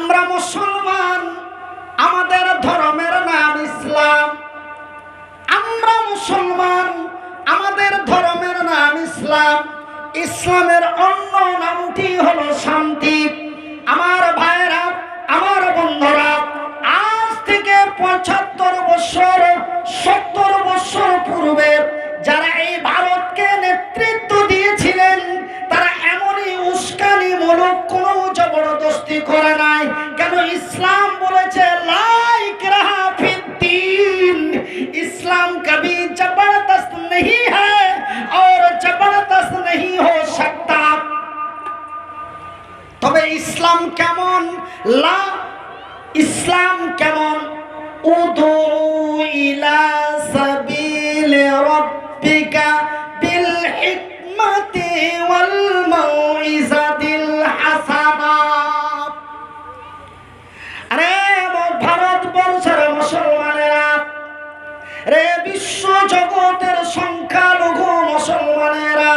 আমরা মুসলমান, আমাদের ধর্মের নাম ইসলাম। আমরা মুসলমান, আমাদের ধর্মের নাম ইসলাম। ইসলামের অন্য নামটি হলো শান্তি। আমার ভাইরা, আমার বন্ধুরা, আজ থেকে 75 বছর 70 বছর পূর্বে যারা এই ভারতকে নেতৃত্ব দিয়েছিলেন, তারা এমনই উস্কানিমূলক কোনো জবরদস্তি করে নাই। কেন? ইসলাম বলেছে লা ইকরাহা ফিদ্দীন, ইসলাম কবি জবরদস্ত नहीं है और जबरदस्त नहीं हो सकता। তবে ইসলাম কেমন? লা ইসলাম কেমন? উদু ইলা সাবিল রাব্বিকা বিল হিকমাতি ওয়াল মাউইজাতিল হাসানা। আরে ভারতবর্ষের মুসলমানেরা, রে বিশ্ব জগতের সংখ্যালঘু মুসলমানেরা,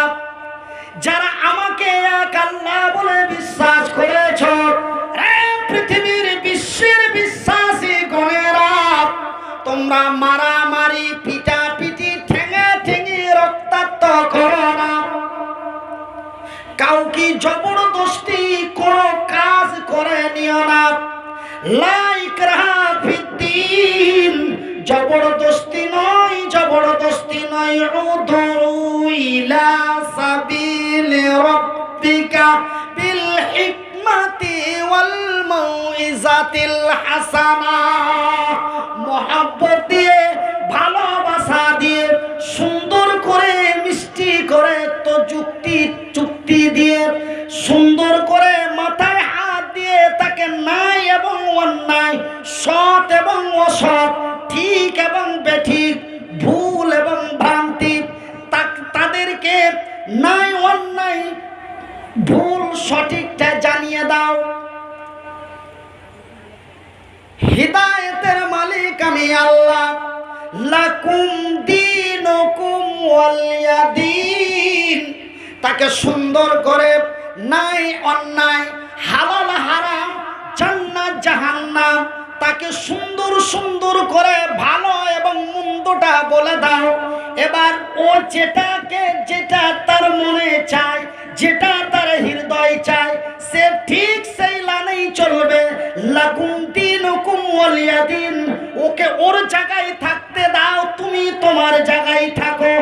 যারা আমাকে এক আল্লাহ বলে বিশ্বাস করেছ, রে পৃথিবীর বিশ্বের বিশ্বাসী গণেরা, তোমরা মারামারি, পিটাপিটি, ঠেঙাঠেঙি, রক্তাক্ত করো না। কাউকে জবরদস্তি কোনো কাজ করে নিও না। লা ইকরাহা ফিদ্দীন, জবরদস্তি নয়, জবরদস্তি নয়। উদু ইলা সাবিল রাব্বিকা বিল হিকমাতি ওয়াল মাউইজাতিল হাসানা। মহব্বত দিয়ে, ভালোবাসা দিয়ে, সুন্দর করে, মিষ্টি করে, তো চুক্তি দিয়ে, সুন্দর করে মাথায় হাত দিয়ে তাকে ন্যায় এবং অন্যায়, সৎ এবং অসৎ, ঠিক এবং বেঠিক, ভুল এবং ভ্রান্তি, তাদেরকে ন্যায় অন্যায়, ভুল সঠিকটা জানিয়ে দাও। হিদায়াতের মালিক আমি আল্লাহ। লাকুম দীনুকুম ওয়ালিয়াদিন, তাকে সুন্দর করে ন্যায় অন্যায়, হালাল হারাম, জান্নাত জাহান্নাম, তাকে সুন্দর সুন্দর করে ভালো এবং মন্দটা বলে দাও। এবার ও যেটা তার মনে চায়, যেটা তার হৃদয় চায়, সে ঠিক সেই লাইনেই চলবে। লাকুম দীনুকুম ওয়ালিয়াদিন, ওকে ওর জায়গায় থাকতে দাও, তুমি তোমার জায়গায় থাকো।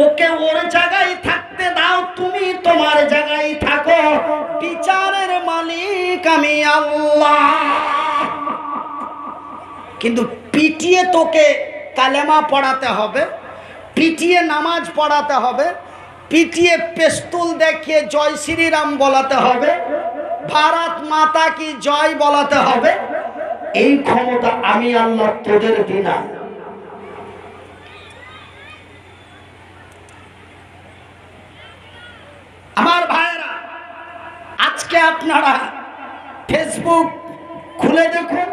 ওকে ওর জায়গায় থাকতে দাও, তুমি তোমার জায়গায় থাকো। বিচারের মালিক আমি আল্লাহ। কিন্তু পিটিয়ে তোকে কালেমা পড়াতে হবে, পিটিয়ে নামাজ পড়াতে হবে, পিটিয়ে পেস্তুল দেখিয়ে জয় শ্রীরাম বলাতে হবে, ভারত মাতা কি জয় বলাতে হবে। এই ক্ষমতা আমি আল্লাহ তোদের দিনা। আমার ভাইরা, আজকে আপনারা ফেসবুক খুলে দেখুন,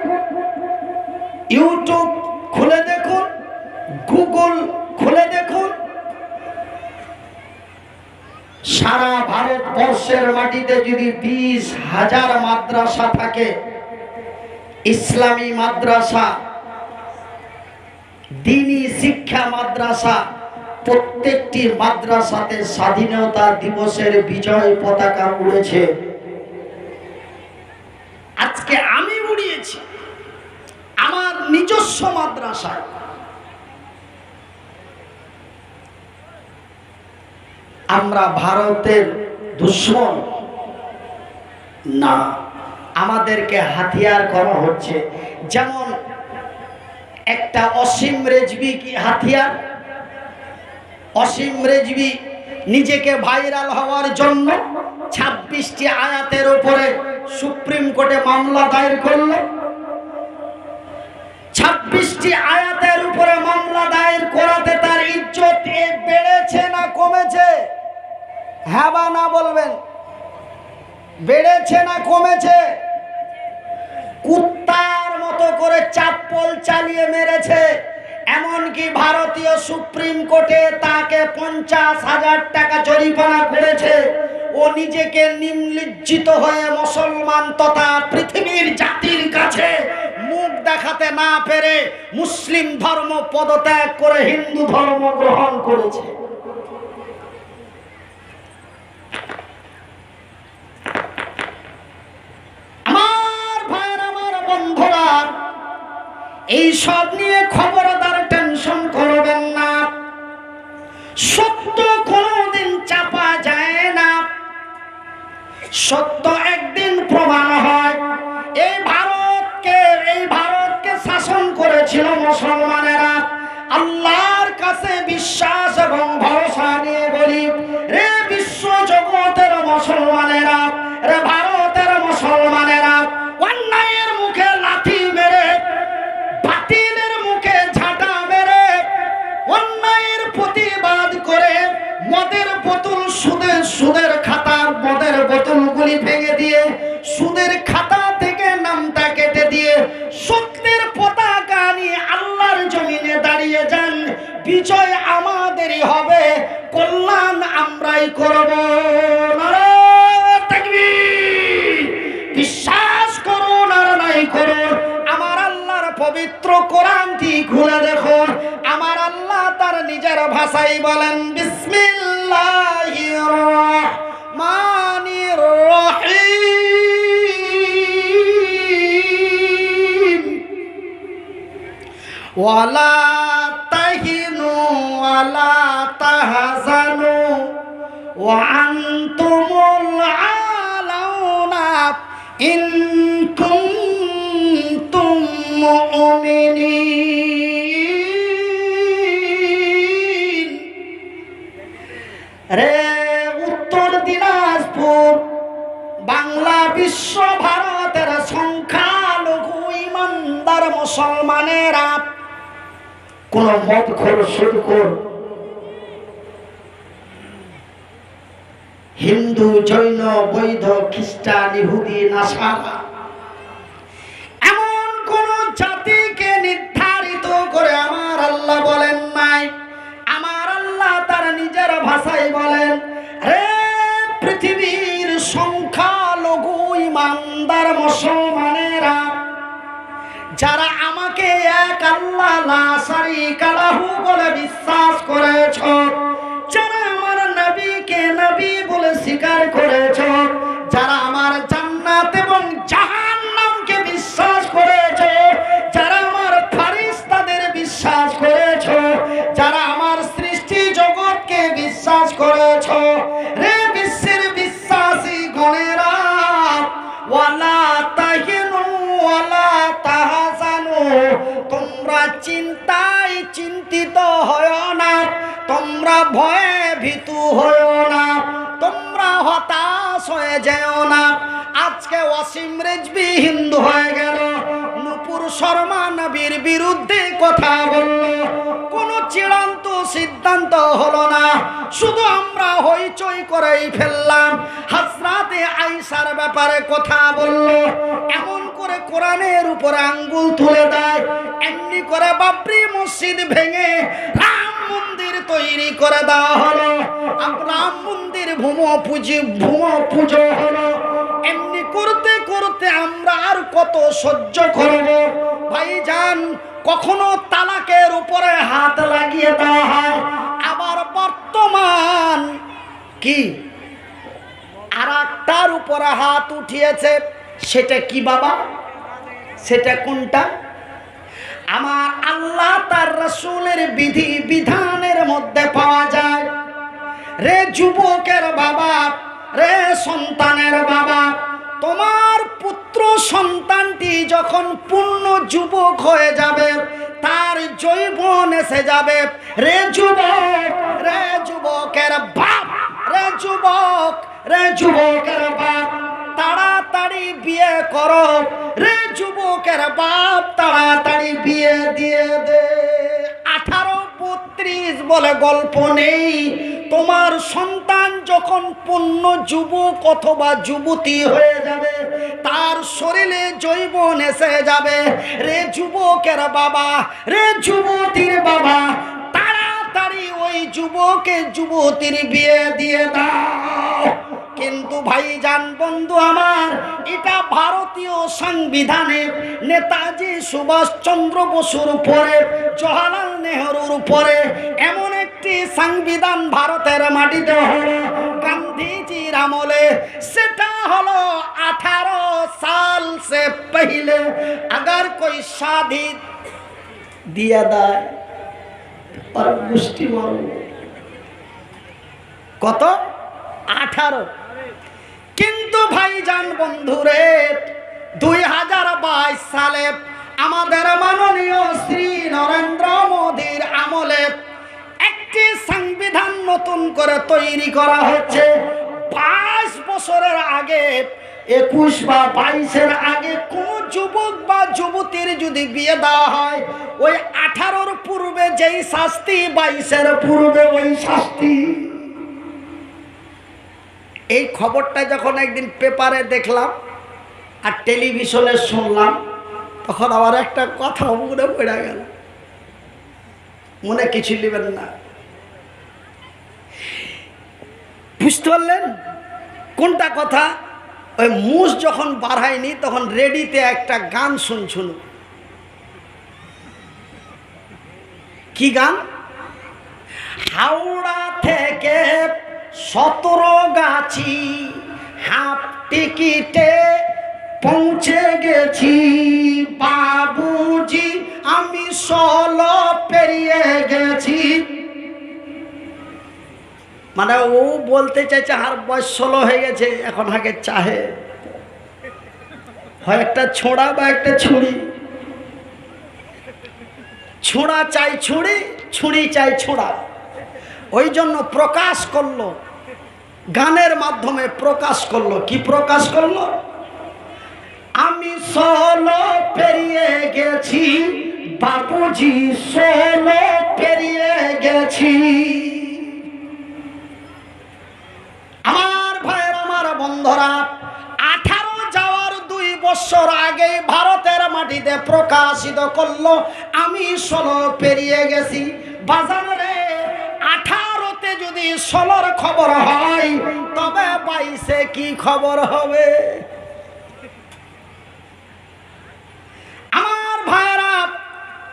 ইউটিউব খুলে দেখুন, গুগল খুলে দেখুন, সারা ভারতবর্ষের মাটিতে যদি 20,000 মাদ্রাসা থাকে, ইসলামী মাদ্রাসা, দ্বীনি শিক্ষা মাদ্রাসা, প্রত্যেকটি মাদ্রাসাতে স্বাধীনতা দিবসের বিজয় পতাকা উড়েছে। আজকে আমি উড়িয়েছি আমার নিজস্ব মাদ্রাসায়। আমরা ভারতের দুশ্মন না, আমাদেরকে হাতিয়ার করা হচ্ছে। যেমন একটা অসীম রেজভি কি হাতিয়ার? অসীম রেজভি নিজেকে ভাইরাল হওয়ার জন্য 26টি আয়াতের উপরে সুপ্রিম কোর্টে মামলা দায়ের করল। 26টি আয়াতের উপরে মামলা দায়ের করাতে তার ইজ্জত বেড়েছে না কমেছে? হ্যাঁ বা না বলবেন। বেড়েছে না কমেছে? কুত্তার মতো করে চাপ্পল চালিয়ে মেরেছে। এমনকি ভারতীয় সুপ্রিম কোর্টে তাকে 50,000 টাকা জরিমানা করেছে। ও নিজেকে নিম্নলিজ্জিত হয়ে মুসলমান তথা পৃথিবীর জাতির কাছে মুখ দেখাতে না পেরে মুসলিম ধর্ম পদত্যাগ করে হিন্দু ধর্ম গ্রহণ করেছে। আমার ভাইয়ের, আমার বন্ধুরা, এই সব নিয়ে খবরদার টেনশন করবেন না। সত্য কোনদিন চাপা যায় না, সত্য একদিন প্রমাণ হয়। এই ভারতকে শাসন করেছিল মুসলমানেরা। আল্লাহর কাছে বিশ্বাস এবং ভরসা নিয়ে বলি, রে বিশ্ব জগতের মুসলমানেরা, রে ভারতের মুসলমানেরা, অন্যায়ের মুখে লাথি মেরে, বাতিলের মুখে ঝাঁটা মেরে, অন্যায়ের প্রতিবাদ করে, মদের বোতল সুদের খাতা, মদের বোতলগুলি ভেঙে দিয়ে সুদের খাতা থেকে নামটা কেটে দিয়ে সত্যের পতাকা নিয়ে আল্লাহর জমিনে দাঁড়িয়ে যান। বিজয় আমাদেরই হবে, কল্যাণ আমরাই করব। নারায়ে তাকবীর! বিশ্বাস করুন আর নাই করুন, আমার আল্লাহর পবিত্র কোরআনটি খুলে দেখুন। আমার আল্লাহ তার নিজের ভাষায় বলেন, বিসমিল্লাহির রহমানির রহিম। ওয়ালা তাহিনু ওয়ালা তাহজানু ওয়া আনতুমুল আলাউনা ইন কুনতুম মুমিনিন। রে উত্তর দিনাজপুর, বাংলা বিশ্ব ভারতের সংখ্যালঘু ইমানদার মুসলমানেরা, কোন মদখোর, সুদখোর, হিন্দু, জৈন, বৌদ্ধ, খ্রিস্টান, ইহুদি, নাসারা, এমন কোন জাতিকে নির্ধারিত করে আমার আল্লাহ বলেন নাই। আমার আল্লাহ তার নিজের ভাষায় বলেন, রে পৃথিবীর সংখ্যালঘু ইমানদার মুসলমানেরা, যারা আমাকে এক আল্লাহ লা শারীকা লাহু বলে বিশ্বাস করেছ, যারা আমার নবীকে নবী বলে স্বীকার করেছ, যারা আমার জান্নাত এবং জাহান্নামকে বিশ্বাস করেছ, যারা আমার ফেরেশতাদের বিশ্বাস করেছ, যারা আমার সৃষ্টি জগৎকে বিশ্বাস করেছ, রে বিশ্বের বিশ্বাসী গণেরা, ওয়ালা তাহিনু ওয়ালা তাহজানু, তোমরা চিন্তায় চিন্তিত হয় না, তোমরা ভয়ে ভীতু হয়ো না, তোমরা হতাশ হয়ে যেও না। আজকে ওয়াসিম রেজভী হিন্দু হয়ে গেল, নূপুর শর্মা নবীর বিরুদ্ধে কথা বলল, কোনো চূড়ান্ত সিদ্ধান্ত হলো না, শুধু আমরা হইচই করেই ফেললাম। হযরতে আয়েশার ব্যাপারে কথা বলল, এমন করে কোরআনের উপরে আঙ্গুল তুলে দেয়, এমনি করে বাবরি মসজিদ ভেঙে রাম মন্দির তৈরি করে দেওয়া হলো, রাম মন্দির ভূমি পুজো হলো। এমনি করতে করতে আমরা আর কত সহ্য করব ভাইজান? কখনো তালাকের উপরে হাত লাগিয়ে দেওয়া হয়, আবার বর্তমান কি আরেকটার উপরে হাত উঠিয়েছে। সেটা কি বাবা? সেটা কোনটা? আমার আল্লাহ তার রাসূলের বিধি বিধানের মধ্যে পাওয়া যায়। রে যুবকের বাবা, রে সন্তানের বাবা, তোমার পুত্র সন্তানটি যখন পূর্ণ যুবক হয়ে যাবে, তার যৌবন এসে যাবে, রে যুবক, রে যুবকের বাপ, রে যুবক, রে যুবকের বাপ, তাড়াতাড়ি বিয়ে করো, রে যুবকের বাপ, তাড়াতাড়ি বিয়ে দিয়ে দে। 18-32 বলে গল্প নেই। তোমার সন্তান যখন পূর্ণ যুবক অথবা যুবতী হয়ে যাবে, তার শরীরে যৌবন এসে যাবে, রে যুবকের বাবা, রে যুবতীর বাবা, তাড়াতাড়ি ওই যুবকের যুবতীর বিয়ে দিয়ে দাও। কিন্তু ভাইজান বন্ধু আমার, এটা ভারতীয় সংবিধানে নেতাজি সুভাষচন্দ্র বসুর উপরে, জওহরলাল নেহরুর উপরে এমন একটি সংবিধান ভারতের মাটিতে হলো গান্ধীজির আমলে। সেটা হলো 18 साल से पहले अगर कोई शादी दिया दाए और मुष्टि मारो কত 18। কিন্তু ভাইজান বন্ধুরে 2022 সালে আমাদের মাননীয় শ্রী নরেন্দ্র মোদীর আমলে একটি সংবিধান নতুন করে তৈরি করা হচ্ছে। 22 বছরের আগে, 21 বা 22-এর আগে কোন যুবক বা যুবতীর যদি বিয়ে দেওয়া হয়, ওই 18-র পূর্বে যেই শাস্তি, 22-এর পূর্বে ওই শাস্তি। এই খবরটা যখন একদিন পেপারে দেখলাম আর টেলিভিশনে শুনলাম, তখন আমার একটা কথা মনে পড়ে গেল। মনে কিছু নেবেন না, বুঝতে পারলেন কোনটা কথা? ওই মুস যখন বাড়ায়নি তখন রেডিতে একটা গান শুনছুন। কি গান? হাওড়া থেকে 17গাছি হাফ টিকিটে পৌঁছে গেছি বাবুজি, আমি 16 পেরিয়ে গেছি। মানে ও বলতে চাইছে আর বয়স 16 হয়ে গেছে, এখন আগে চাহে হয় একটা ছোড়া বা একটা ছুরি। ছোড়া চাই ছুরি, ছুরি চাই ছোড়া। ওই জন্য প্রকাশ করলো, গানের মাধ্যমে প্রকাশ করলো। কি প্রকাশ করলো? আমি 16 পেরিয়ে গেছি বাবুজি, 16 পেরিয়ে গেছি। আমার ভাইয়ের, আমার বন্ধুরা, 18 যাওয়ার 2 বছর আগে ভারতের মাটিতে প্রকাশিত করলো আমি 16 পেরিয়ে গেছি। বাজারে 18তে যদি 16-র খবর হয়, তবে 22-এ কি খবর হবে? আমার ভাইরা,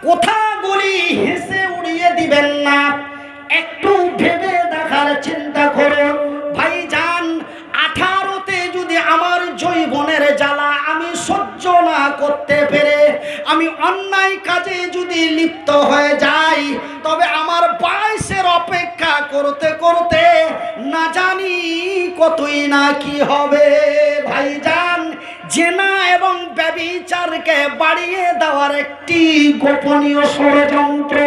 কথাগুলি হেসে উড়িয়ে দিবেন না, একটু ভেবে দেখার চিন্তা করুন। ভাইজান, 18তে যদি আমার জৈবনের জ্বালা আমি সহ্য না করতে পেরে আমি অন্যায় কাজে যদি লিপ্ত হয়ে যাই, তবে আমার 22-এর অপেক্ষা করতে করতে না জানি কতই না কি হবে। ভাইজান, জেনা এবং ব্যভিচারকে বাড়িয়ে দেওয়ার একটি গোপনীয় ষড়যন্ত্র।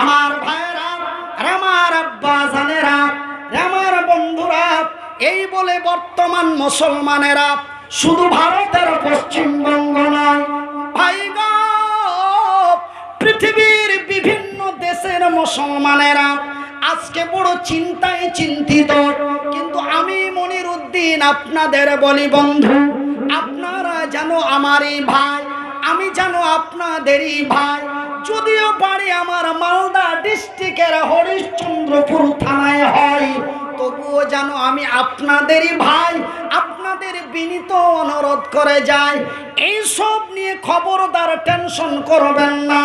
আমার ভাইরা, আমার আব্বা জানেরা, আমার বন্ধুরা, এই বলে বর্তমান মুসলমানেরা শুধু ভারতের পশ্চিমবঙ্গ নয় ভাই গো, পৃথিবীর বিভিন্ন দেশের মুসলমানেরা আজকে বড় চিন্তায় চিন্তিত। কিন্তু আমি মনিরউদ্দিন আপনাদের বলি বন্ধু, আপনারা জানো আমারই ভাই, আমি জানো আপনাদেরই ভাই। যদিও বাড়ি আমার মালদা ডিস্ট্রিক্টের হরিশ্চন্দ্রপুর থানায় হয়, তবুও জানো আমি আপনাদেরই ভাই। আপনাদের বিনীত অনুরোধ করে যাই, এইসব নিয়ে খবরদার টেনশন করবেন না।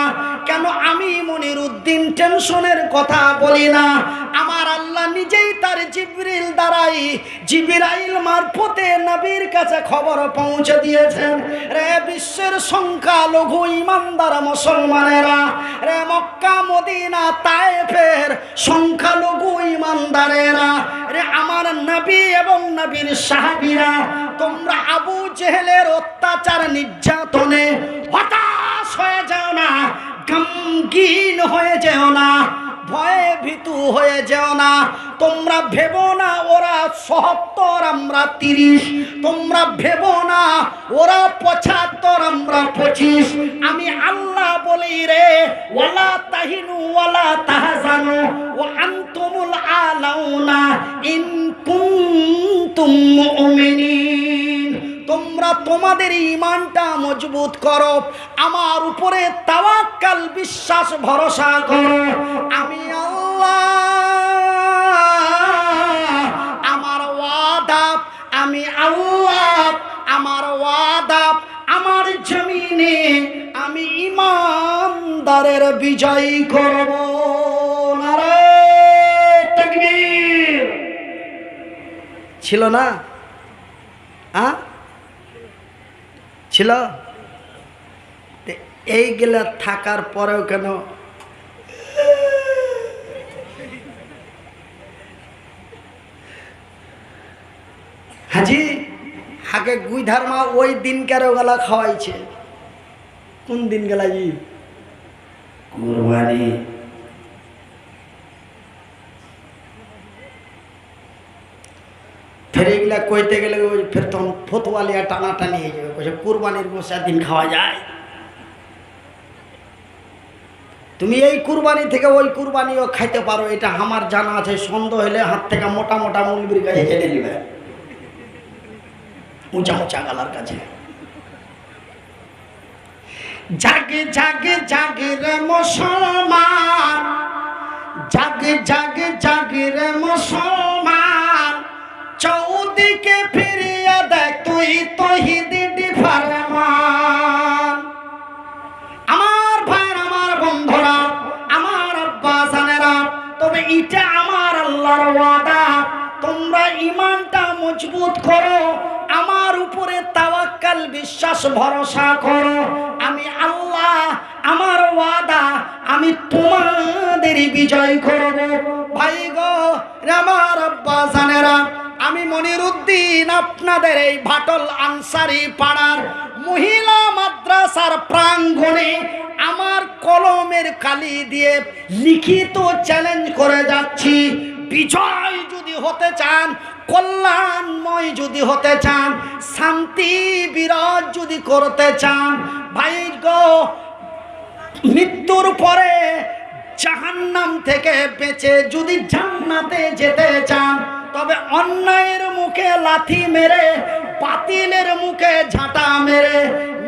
কেন আমি মনিরউদ্দিন টেনশনের কথা বলি না। আমার আল্লাহ নিজেই তার জিবরিল দ্বারাই, জিবরাইল মারফতে নবীর কাছে খবর পৌঁছে দিয়েছেন। রে বিশ্বের সংখ্যালঘু ইমানদার মুসলমানেরা, রে মক্কা মদিনা তায়েফের সংখ্যালঘু ইমানদারেরা, রে আমার নবী এবং নবীর সাহাবীরা, তোমরা আবু জেহেলের অত্যাচার নির্যাতনে হতাশ হয়ে যাও না, গমগীন হয়ে যেও না, ভয়ে ভীতু হয়ে যেও না। তোমরা ভেবো না ওরা ৭৭ আমরা ৩০, তোমরা ভেবো না ওরা ৭৫ আমরা ২৫। আমি আল্লাহ বলি রে, ওয়ালা তাহিনু ওয়ালা তাহজানু ওয়া আনতুমুল আলাউনা ইন কুনতুম মুমিনিন। তোমরা তোমাদের ঈমানটা মজবুত করো, আমার উপরে তাওয়াক্কাল বিশ্বাস ভরসা করো। আমি আল্লাহ দিনে আমি ইমানদারের বিজয় করব। নারায়ে তাকবীর। ছিল না? ছিল? এইগুলা থাকার পরেও কেন হাজি হাকে গুই ধারমা ওই দিন কারো গলা খাওয়াইছে? কোন দিন গেলা জি? কুরবানি। ফের এগুলা কইতে গেলে ওই ফের তখন ফতোয়ালিয়া টানাটানি হয়ে যাবে, কইছে কুরবানির গোশত দিন খাওয়া যায়। তুমি এই কুরবানি থেকে ওই কুরবানিও খাইতে পারো, এটা আমার জানা আছে। সন্দেহ হলে হাত থেকে মোটা মোটা মুলবির গায়ে হেঁটে নিবে, উঁচা উঁচা গালার কাছে। জাগে জাগে জাগে রে মুসলমান, জাগে জাগে জাগে রে মুসলমান, চৌদিকে ফিরিয়ে দেখ তুই তৌহিদি ফরমান। আমার ভাই, আমার বন্ধুরা, আমার আব্বা জানেরা, তবে এটা আমার আল্লাহর ওয়াদা, তোমরা ঈমানটা মজবুত করো, আমার উপরে তাওয়াক্কাল বিশ্বাস ভরসা করো। আমি আল্লাহ, আমার ওয়াদা, আমি তোমাদের বিজয় করব। ভাই গো, আমার আব্বা জানেরা, আমি মনিরুদ্দিন আপনাদের এই ভাটল আনসারি পাড়ার মহিলা মাদ্রাসার প্রাঙ্গণে আমার কলমের কালি দিয়ে লিখিত চ্যালেঞ্জ করে যাচ্ছি, বিজয় যদি হতে চান, কল্যাণময় যদি হতে চান, শান্তি বিরাজ যদি করতে চান, ভাই গো, মৃত্যুর পরে জাহান্নাম থেকে বেঁচে যদি জান্নাতে যেতে চান, তবে অন্যায়ের মুখে লাথি মেরে, বাতিলের মুখে ঝাঁটা মেরে,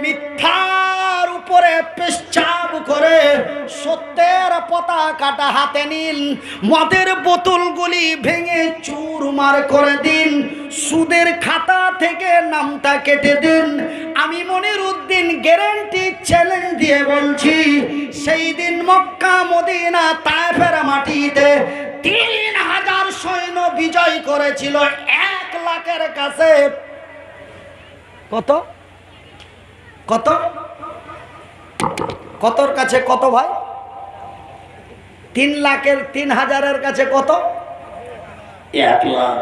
মিথ্যার উপরে পেশাব করে সত্যের পতাকাটা হাতে নিন, মদের বোতলগুলি ভেঙে চুরমার করে দিন, সুদের খাতা থেকে নামটা কেটে দিন। আমি মনিরুদ্দিন গ্যারান্টি চ্যালেঞ্জ দিয়ে বলছি, সেই দিন মক্কা মদিনা তায়েফের মাটিতে 3000 সৈন্য বিজয় করেছিল 1 লাখের কাছে। কত কত কতর কাছে কত ভাই? 3 লাখের 3000-এর কাছে কত? 1 লাখ।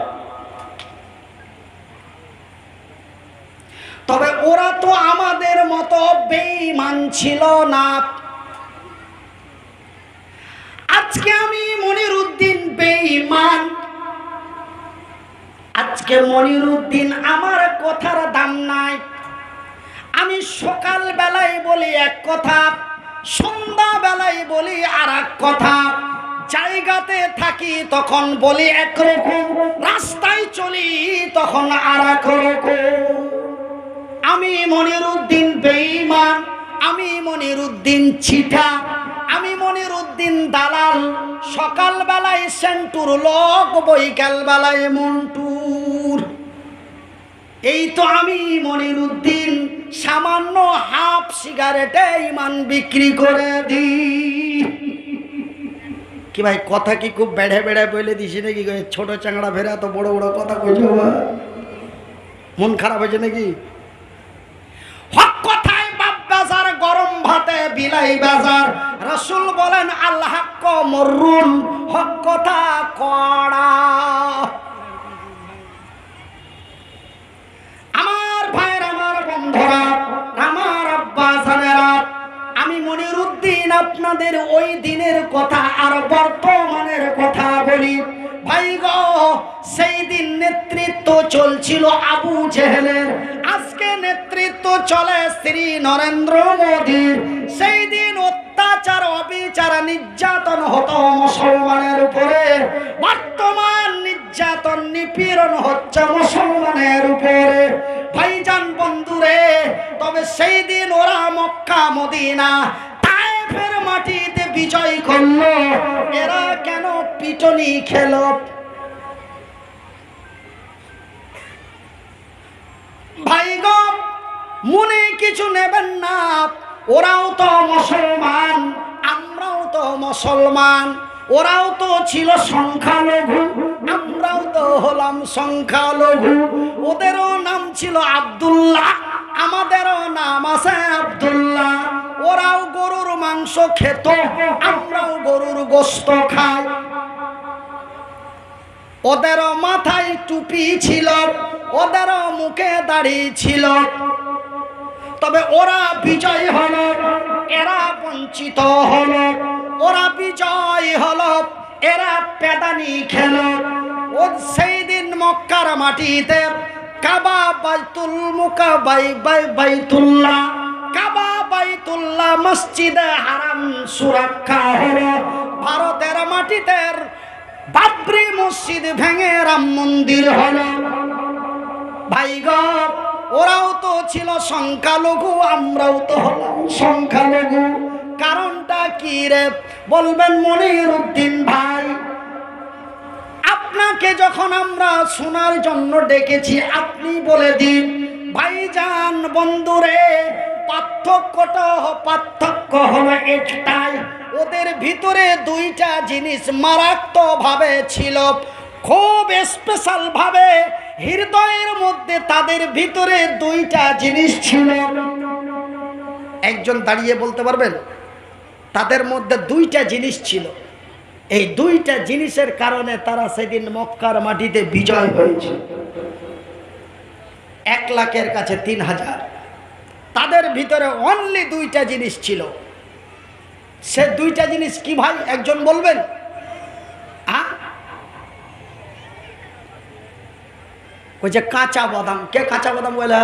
তবে ওরা তো আমাদের মতো বেঈমান ছিল না। আজকে আমি মনিরুদ্দিন বেঈমান, আজকে মনিরুদ্দিন আমার কথার দাম নাই। আমি সকাল বেলায় বলি এক কথা, সন্ধ্যা বেলায় বলি আর এক কথা, জায়গাতে থাকি তখন বলি একরকম, রাস্তায় চলি তখন আর এক রকম। আমি মনিরুদ্দিন বেঈমান, আমি মনিরুদ্দিন চিঠা, আমি মনিরুদ্দিন দালাল। সকাল বেলায় সেন্টুর লোক, বৈকাল বেলায় মন্টুর। এই তো আমি মনিরুদ্দিন, সামান্য হাফ সিগারেটে ইমান বিক্রি করে দিই। কি ভাই, কথা কি খুব বেড়ে বেড়ে বলে দিছি নাকি? ছোট চাংড়া ফেরা তো বড় বড় কথা কইছো, মন খারাপ হয়েছে নাকি? হক কথায় বাপ বাজার, গরম ভাতে বিলাই বাজার। রাসূল বলেন আল হক মররুন, হক কথা কড়া। আমার ভাইয়ের, আমার বন্ধুরা, আমার আব্বা জানেরা, আমি মনিরুদ্দিন আপনাদের ওই দিনের কথা আর বর্তমানের কথা বলি। ভাই গো, সেই দিন নেতৃত্ব চলছিল আবু জেহেলের, আজকে নেতৃত্ব চলে শ্রী নরেন্দ্র মোদীর। সেই দিন অত্যাচার, অবিচার, নির্যাতন হতো মুসলমানের উপরে, বর্তমান নির্যাতন, নিপীড়ন হচ্ছে মুসলমানের উপরে। ভাইজান বন্ধুরে, তবে সেই দিন ওরা মক্কা মদিনা তায়েফের মাটিতে বিজয় করলো, এরা কেন পিটনি খেল? ভাই গো, মনে কিছু নেবেন না, ওরাও তো মুসলমান, আমরাও তো মুসলমান। ওরাও তো ছিল সংখ্যালঘু, আমরাও তো হলাম সংখ্যালঘু। ওদেরও নাম ছিল আব্দুল্লাহ, আমাদেরও নাম আছে আব্দুল্লাহ। ওরাও গরুর মাংস খেত, আমরাও গরুর গোশত খাই। ওদেরও মাথায় টুপি ছিল, ওদেরও মুখে দাড়ি ছিল। তবে ওরা বিজয় হলো, এরা বঞ্চিত হলো। ওরা বিজয় হলো, এরা পেদানি খেল। ও সেই দিন মক্কার মাটিতে কাবা বাইতুল বাইতুল্লাহ, কাবা বাইতুল্লাহ মসজিদে হারাম সুরক্ষা হলো। ভারতের মাটিতে বাবরি মসজিদ ভেঙে রাম মন্দির হলো। ভাই গো, ওরাও তো ছিল সংখ্যালঘু, আমরাও তো হলাম সংখ্যালঘু। কারণটা কি রে বলবেন মনিরউদ্দিন ভাই? আপনাকে যখন আমরা শোনার জন্য ডেকেছি, আপনি বলে দিন। ভাইজান বন্ধুরে, পার্থক্য হলো একটাই, ওদের ভিতরে দুইটা জিনিস মারাত্মকভাবে ছিল, খুব স্পেশাল ভাবে। হৃদয়ের মধ্যে তাদের ভিতরে দুইটা জিনিস ছিল। একজন দাঁড়িয়ে বলতে পারবেন? তাদের মধ্যে দুইটা জিনিস ছিল। এই দুইটা জিনিসের কারণে তারা সেদিন মক্কার মাটিতে বিজয় হয়েছে। 1 লাখের কাছে 3000। তাদের ভিতরে অনলি দুইটা জিনিস ছিল। সে দুইটা জিনিস কি ভাই, একজন বলবেন? ওই যে কাঁচা বাদাম। কে কাঁচা বাদাম বলে?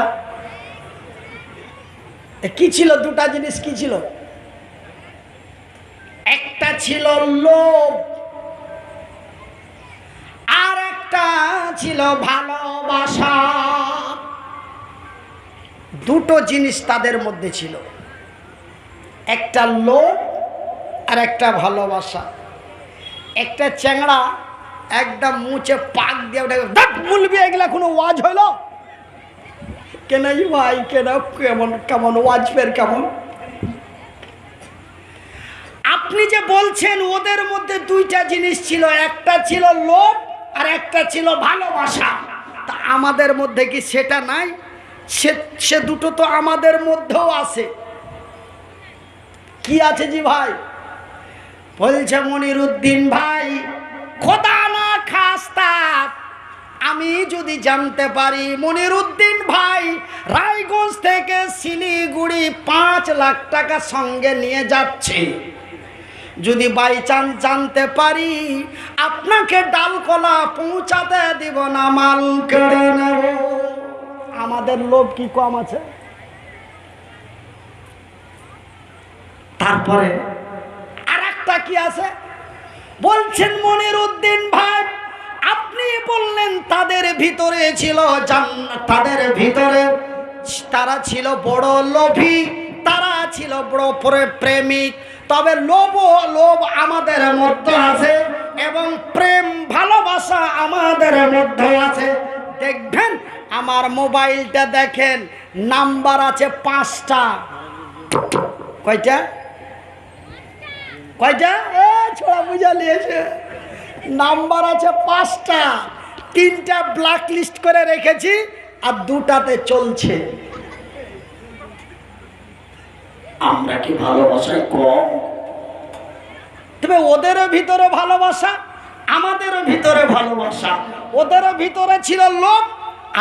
কি ছিল দুটা জিনিস? কি ছিল? একটা ছিল লোভ, আর একটা ছিল ভালোবাসা। দুটো জিনিস তাদের মধ্যে ছিল, একটা লোভ আর একটা ভালোবাসা। একটা চ্যাংড়া একদম মুছে পাক দিয়ে ওটা বলবি, এগুলা কোনো ওয়াজ হইল কেন ভাই? কেন কেমন কেমন ওয়াজ ফের কেমন? আপনি যে বলছেন ওদের মধ্যে দুইটা জিনিস ছিল, একটা ছিল লোভ আর একটা ছিল ভালোবাসা। তা আমাদের মধ্যে কি সেটা নাই? সে দুটো তো আমাদের মধ্যেও আছে। কি আছে জি ভাই? বলছে মনিরউদ্দিন ভাই, খোদা না খাস্তা আমি যদি জানতে পারি মনিরউদ্দিন ভাই রায়গঞ্জ থেকে শিলিগুড়ি 5 লাখ টাকা সঙ্গে নিয়ে যাচ্ছে, যদি বাই চান্স জানতে পারি, আপনাকে ডালকলা পৌঁছাতে দিব না, মাল কেড়ে নেব। আমাদের লোভ কি কম আছে? তারপরে আর একটা কি আছে? বলছেন মনিরউদ্দিন ভাই, আপনি বললেন তাদের ভিতরে ছিল তাদের ভিতরে তারা ছিল বড় লোভী, তারা ছিল বড় প্রেমিক। তবে লোভ আমাদের মধ্যে আছে এবং প্রেম ভালোবাসা আমাদের মধ্যে আছে। দেখবেন আমার মোবাইলটা দেখেন, নাম্বার আছে 5টা। কয়টা? কয়টা? ছোড়া বুঝা নিয়েছে। নাম্বার আছে 5টা, 3টা ব্ল্যাক লিস্ট করে রেখেছি আর 2টাতে চলছে। আমরা কি ভালোবাসায় কম? তবে ওদেরও ভিতরে ভালোবাসা, আমাদেরও ভিতরে ভালোবাসা। ওদেরও ভিতরে ছিল লোভ,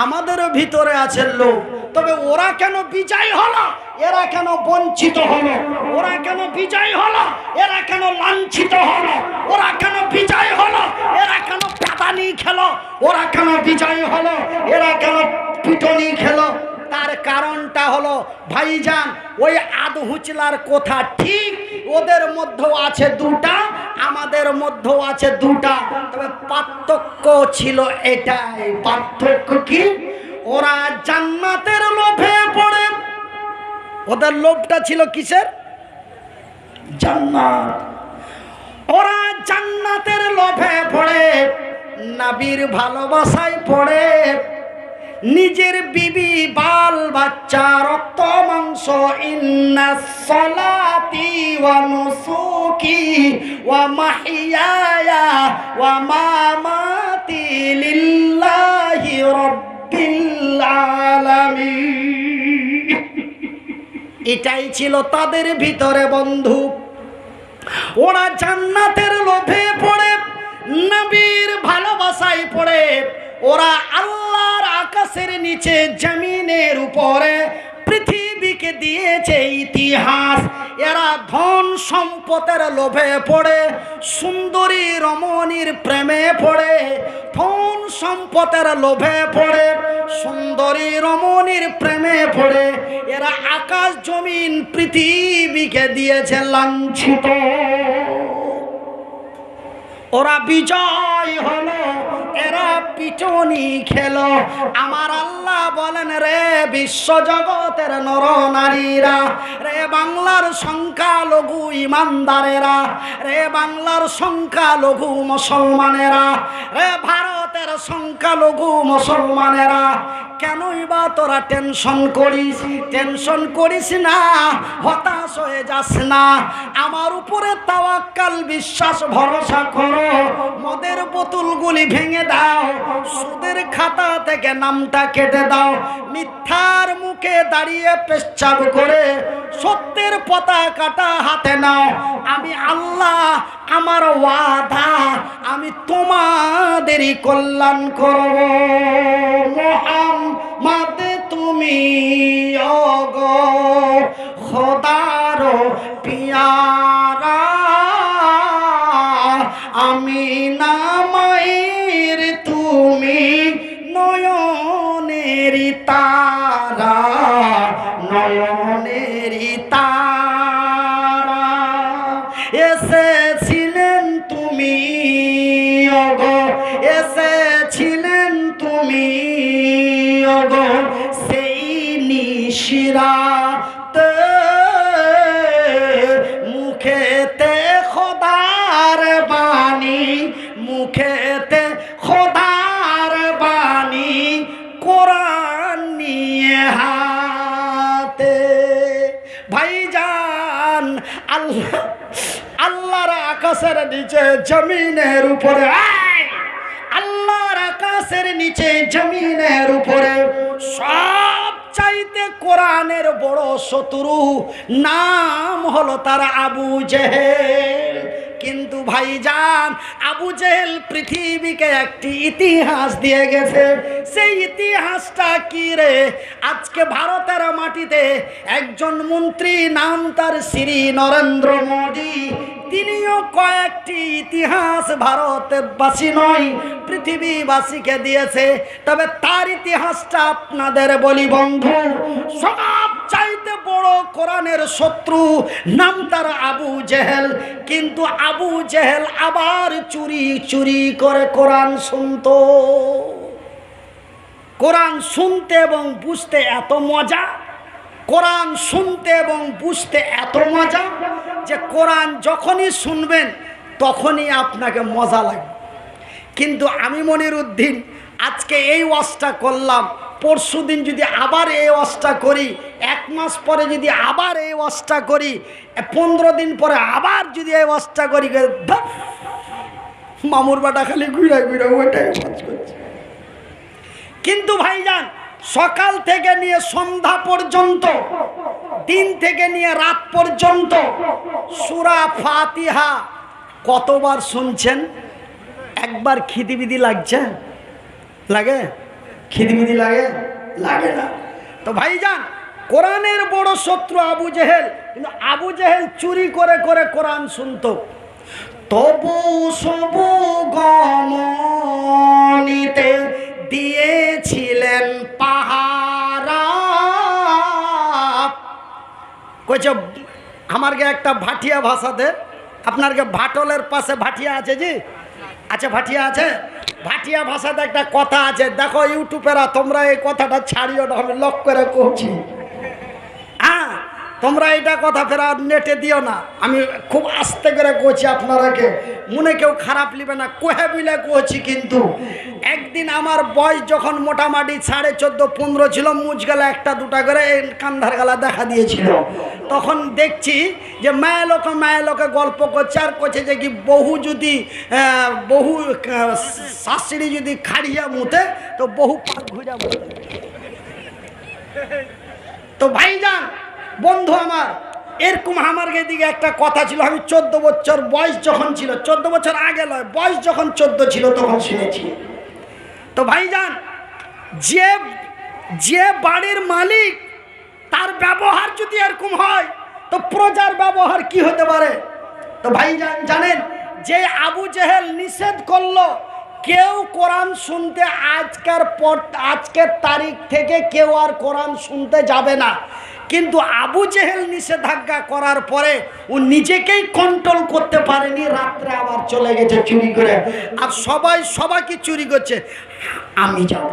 আমাদেরও ভিতরে আছে লোভ। তবে ওরা কেন বিজয় হলো, এরা কেন বঞ্চিত হলো? ওরা কেন বিজয় হলো, এরা কেন লাঞ্ছিত হলো? ওরা কেন বিজয় হলো, এরা কেন পেদানি খেলো? ওরা কেন বিজয় হলো, এরা কেন পিটনি খেলো? তার কারণটা হলো ভাইজান, ওই আধহুচলার কথা ঠিক, ওদের মধ্যেও আছে 2টা, আমাদের মধ্যেও আছে 2টা। তবে পার্থক্য ছিল এটাই। পার্থক্য কি? ওরা জান্নাতের লোভে পড়ে। ওদের লোভটা ছিল কিসের? জান্নাত। ওরা জান্নাতের লোভে পড়ে, নবীর ভালোবাসায় পড়ে। নিজের বিবি বাল বাচ্চা রক্ত মাংস ইন্নাস সালাতি ওয়া নুসুকি ওয়া মাহইয়ায়া ওয়া মামাতি লিল্লাহি রাব্বিল আলামিন। এটাই ছিল তাদের ভিতরে বন্ধু। ওরা জান্নাতের লোভে পড়ে, নবীর ভালোবাসায় পড়ে, ওরা আল্লাহর আকাশের নিচে জমিনের উপরে পৃথিবীকে দিয়েছে ইতিহাস। এরা ধন সম্পদের লোভে পড়ে, সুন্দরী রমণীর প্রেমে পড়ে, ধন সম্পদের লোভে পড়ে, সুন্দরী রমণীর প্রেমে পড়ে এরা আকাশ জমিন পৃথিবীকে দিয়েছে লাঞ্ছিত। ওরা বিজয় হলো, এরা পিটনি খেলো। আমার আল্লাহ বলেন, রে বিশ্বজগতের নর নারীরা, রে বাংলার সংখ্যালঘু ইমানদারেরা, রে বাংলার সংখ্যালঘু মুসলমানেরা, রে ভারতের সংখ্যালঘু মুসলমানেরা, কেনই বা তোরা টেনশন করিস? টেনশন করিস না, হতাশ হয়ে যাস না। আমার উপরে তাওয়াক্কাল, বিশ্বাস ভরসা করো। মদের বোতলগুলি ভেঙে দাও, সুদের খাতা থেকে নামটা কেটে দাও, মিথ্যার মুখে দাঁড়িয়ে পেশাব করে সত্যের পতাকাটা হাতে নাও। আমি আল্লাহ, আমার ওয়াদা, আমি তোমাদেরই কল্যাণ করব। মোহাম্মদ তুমি ওগো খোদার পিয়ারা, আমি নামায়ের তুমি নয়নের তারা, নয়নের তারা। এসেছিলেন তুমি ওগো, এসেছিলেন তুমি ওগো সেই নিশিরাতে, মুখেতে খোদার বাণী, মুখেতে খোদার বাণী, কোরআন নিয়ে হাতে। ভাইজান, আল্লাহ আল্লাহর আকাশের নিচে জমিনের উপরে, আল্লাহর আকাশের নিচে জমিনের উপরে সব চাইতে কোরআনের বড় শত্রু, নাম হলো তার আবু জেহেল। কিন্তু ভাইজান, আবু জেহেল পৃথিবীকে একটি ইতিহাস দিয়ে গেছে। সেই ইতিহাসটা কি রে? আজকে ভারতের মাটিতে একজন মন্ত্রী, নাম তার শ্রী নরেন্দ্র মোদী, তিনিও কয়েকটি ইতিহাস ভারতবাসী নয় পৃথিবীবাসীকে দিয়েছে। তবে তার ইতিহাসটা আপনাদের বলি বন্ধু। সব চাইতে বড় কোরআনের শত্রু, নাম তার আবু জেহেল। কিন্তু আবু জেহেল আবার চুরি চুরি করে কোরআন শুনতো। কোরআন শুনতে এবং বুঝতে এত মজা, কোরআন শুনতে এবং বুঝতে এত মজা যে কোরআন যখনই শুনবেন তখনই আপনাকে মজা লাগবে। কিন্তু আমি মনিরউদ্দিন আজকে এই ওয়াজটা করলাম, পরশু দিন যদি আবার এই ওয়াজটা করি, এক মাস পরে যদি আবার এই ওয়াজটা করি, 15 দিন পরে আবার যদি এই ওয়াজটা করি, মামুর বাটা খালি ঘুরে ঘুরে ওইটাই ওয়াজ করছে। কিন্তু ভাইজান, সকাল থেকে নিয়ে সন্ধ্যা পর্যন্ত, দিন থেকে নিয়ে রাত পর্যন্ত সূরা ফাতিহা কতবার শুনছেন? একবার খিদিবিদি লাগছে? লাগে? খিদিবিদি লাগে? লাগে না। তো ভাইজান, কোরআনের বড় শত্রু আবু জেহেল, কিন্তু আবু জেহেল চুরি করে করে কোরআন শুনতো। তবু সবু গমনিতে দিয়েছিলেন পাহারা। কইছে আমারকে একটা ভাটিয়া ভাষাতে, আপনারকে ভাটলের পাশে ভাটিয়া আছে জি? আচ্ছা, ভাটিয়া আছে। ভাটিয়া ভাষাতে একটা কথা আছে, দেখো ইউটিউবেরা তোমরা এই কথাটা ছাড়িও না, আমি লক করে কইছি। হ্যাঁ, তোমরা এটা কথা ফেরা নেটে দিও না, আমি খুব আস্তে করে কইছি, আপনারাকে মনে কেউ খারাপ নিবে না, কোহে বিলে কইছি। কিন্তু একদিন আমার বয়স যখন মোটামুটি 14.5-15 ছিল, মুচগালা একটা দুটা করে কান্ধার গালা দেখা দিয়েছিল, তখন দেখছি যে মায়ের লোকে গল্প করছে আর করছে যে কি বহু শাশুড়ি যদি খাড়িয়া মুতে তো বহু পাক ঘুরে মুতে। তো ভাইজান বন্ধু আমার, এরকম আমার দিকে একটা কথা ছিল, আমি 14 বছর বয়স যখন ছিল, 14 বছর আগে নয়, বয়স যখন 14 ছিল তখন শুনেছি। তো ভাইজান, যে বাড়ির মালিক তার ব্যবহার যদি এরকম হয় তো প্রজার ব্যবহার কি হতে পারে? তো ভাইজান জানেন, যে আবু জেহেল নিষেধ করলো কেউ কোরআন শুনতে, আজকের তারিখ থেকে কেউ আর কোরআন শুনতে যাবে না, কিন্তু আবু জেহেল নিষেধাজ্ঞা করার পরে ও নিজেকেই কন্ট্রোল করতে পারেনি, রাত্রে আবার চলে গেছে চুরি করে। আর সবাইকে চুরি করছে। আমি যাব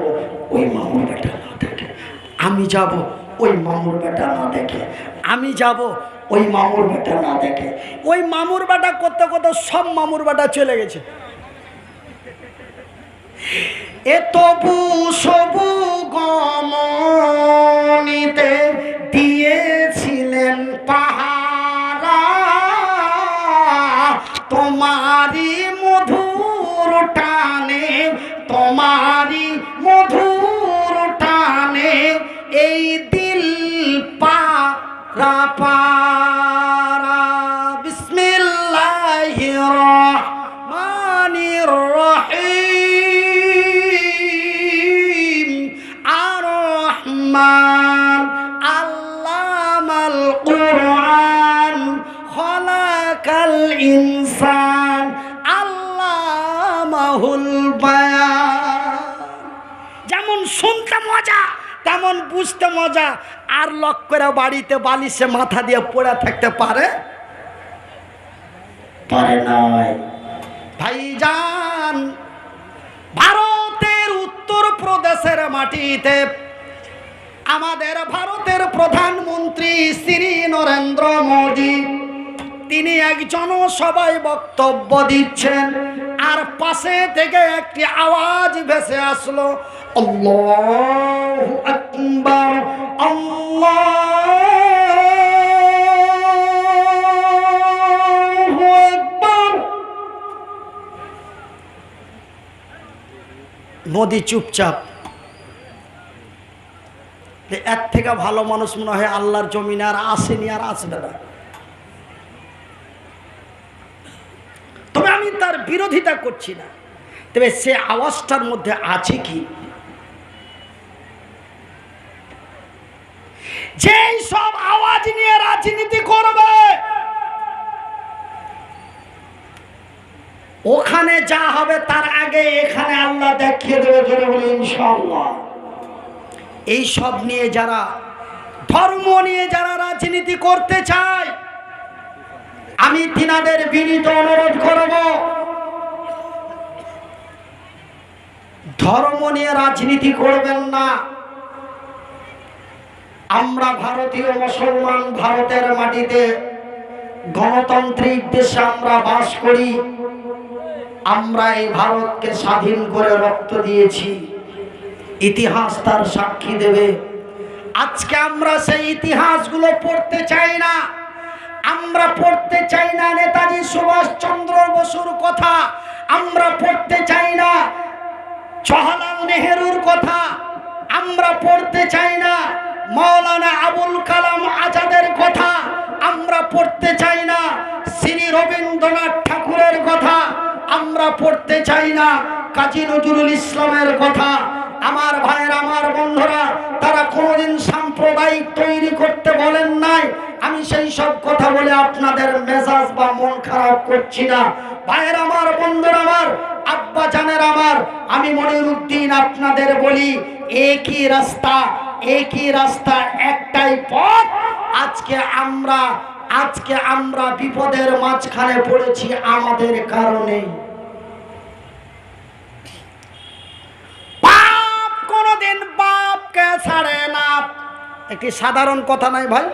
ওই মামুর বেটা না দেখে, আমি যাব ওই মামুর বেটা না দেখে, আমি যাব ওই মামুর বেটা না দেখে। ওই মামুর বেটা করতে করতে সব মামুর বেটা চলে গেছে। এ তবু সবু গমনিতে দিয়েছিলেন পাহারা, তোমারি মধুর টানে, তোমারি মধুর টানে এই দিল পারা পারা। বিসমিল্লাহির রহমানির রহিম। আর রহমান আল্লামাল কুরআন, খলাকাল ইনসান আল্লামাহুল বায়ান। যেমন শুনতে মজা তেমন বুঝতে মজা। আর লক করে বাড়িতে বালিশে মাথা দিয়ে পড়ে থাকতে পারে নয়। ভাইজান, ভারতের উত্তর প্রদেশের মাটিতে আমাদের ভারতের প্রধানমন্ত্রী শ্রী নরেন্দ্র মোদী, তিনি এক জনসভায় বক্তব্য দিচ্ছেন, আর পাশে থেকে একটি আওয়াজ ভেসে আসলো, আল্লাহু আকবার, আল্লাহু আকবার। মোদি চুপচাপ। এর থেকে ভালো মানুষ মনে হয় আল্লাহর জমিনে আর আসেনি, আর আসবে না। তবে আমি তার বিরোধিতা করছি না, তবে সে আওয়াজটার মধ্যে আছে কি? যেই সব আওয়াজ নিয়ে রাজনীতি করবে, ওখানে যা হবে তার আগে এখানে আল্লাহ দেখিয়ে দেবে, জোরে বলে ইনশাআল্লাহ। এই সব নিয়ে যারা, ধর্ম নিয়ে যারা রাজনীতি করতে চায়, আমি তিনাদের বিনীত অনুরোধ করব, ধর্ম নিয়ে রাজনীতি করবেন না। আমরা ভারতীয় মুসলমান, ভারতের মাটিতে গণতান্ত্রিক দেশে আমরা বাস করি। আমরা এই ভারতকে স্বাধীন করে রক্ত দিয়েছি, ইতিহাস তার সাক্ষী দেবে। আজকে আমরা সেই ইতিহাসগুলো পড়তে চাই না। আমরা পড়তে চাই না নেতাজি সুভাষচন্দ্র বসুর কথা, আমরা পড়তে চাই না জওহরলাল নেহেরুর কথা, আমরা পড়তে চাই না মাওলানা আবুল কালাম আজাদের কথা, আমরা পড়তে চাই না শ্রী রবীন্দ্রনাথ ঠাকুরের কথা, আমরা পড়তে চাই না কাজী নজরুল ইসলামের কথা। আমার ভাইয়েরা, আমার বন্ধুরা, তারা কোনোদিন সাম্প্রদায়িক তৈরি করতে বলেন নাই। আমি সেই সব কথা বলে আপনাদের মেজাজ বা মন খারাপ করছি না। ভাইয়েরা আমার, বন্ধুরা আমার, আব্বা জানের আমার, আমি মনিরউদ্দিন আপনাদের বলি, একই রাস্তা, একই রাস্তা, একটাই পথ। আজকে আমরা বিপদের মাঝখানে পড়েছি আমাদের কারণে। বাপ কোনোদিন বাপকে ছাড়ে না। একটি সাধারণ কথা নাই ভাই?